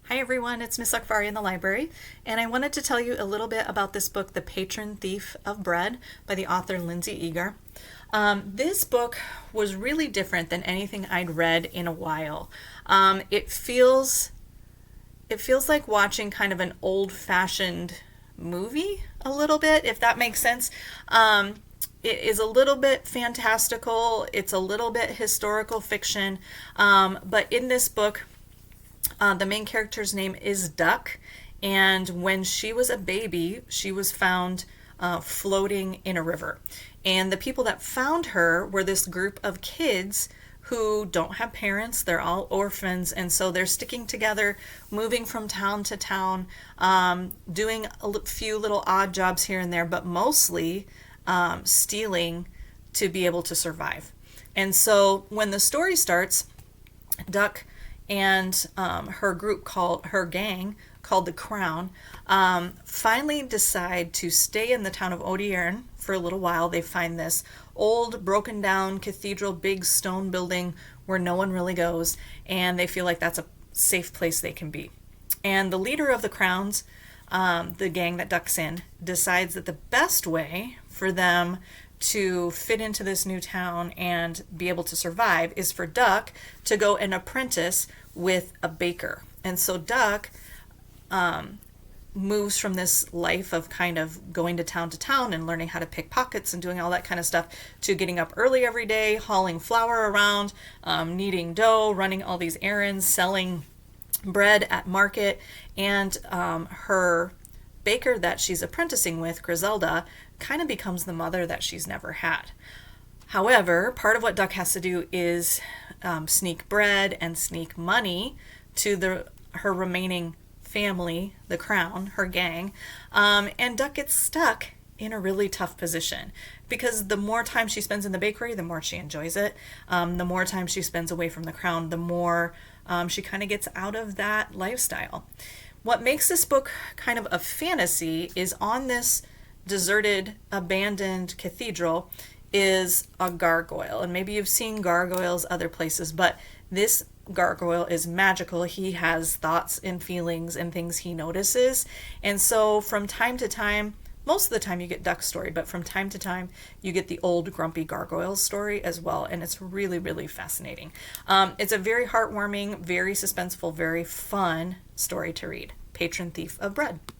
Hi everyone, it's Miss Akvari in the library, and I wanted to tell you a little bit about this book, The Patron Thief of Bread, by the author Lindsay Eager. This book was really different than anything I'd read in a while. It feels like watching kind of an old-fashioned movie a little bit, if that makes sense. It is a little bit fantastical. It's a little bit historical fiction, but in this book, the main character's name is Duck, and when she was a baby, she was found floating in a river. And the people that found her were this group of kids who don't have parents. They're all orphans, and so they're sticking together, moving from town to town, doing a few little odd jobs here and there, but mostly stealing to be able to survive. And so when the story starts, Duck and her gang called the Crown, finally decide to stay in the town of Odiern for a little while. They find this old, broken down cathedral, big stone building where no one really goes, and they feel like that's a safe place they can be. And the leader of the Crowns, the gang that Duck's in, decides that the best way for them to fit into this new town and be able to survive is for Duck to go and apprentice with a baker. And so Duck moves from this life of kind of going to town and learning how to pick pockets and doing all that kind of stuff to getting up early every day, hauling flour around, kneading dough, running all these errands, selling bread at market. And her baker that she's apprenticing with, Griselda, kind of becomes the mother that she's never had. However, part of what Duck has to do is sneak bread and sneak money to her remaining family, the Crown, her gang, and Duck gets stuck in a really tough position because the more time she spends in the bakery, the more she enjoys it. The more time she spends away from the Crown, the more she kind of gets out of that lifestyle. What makes this book kind of a fantasy is on this deserted, abandoned cathedral is a gargoyle. And maybe you've seen gargoyles other places, but this gargoyle is magical. He has thoughts and feelings and things he notices. And so from time to time, most of the time you get Duck's story, but from time to time you get the old grumpy gargoyle's story as well. And it's really, really fascinating. It's a very heartwarming, very suspenseful, very fun story to read. Patron Thief of Bread.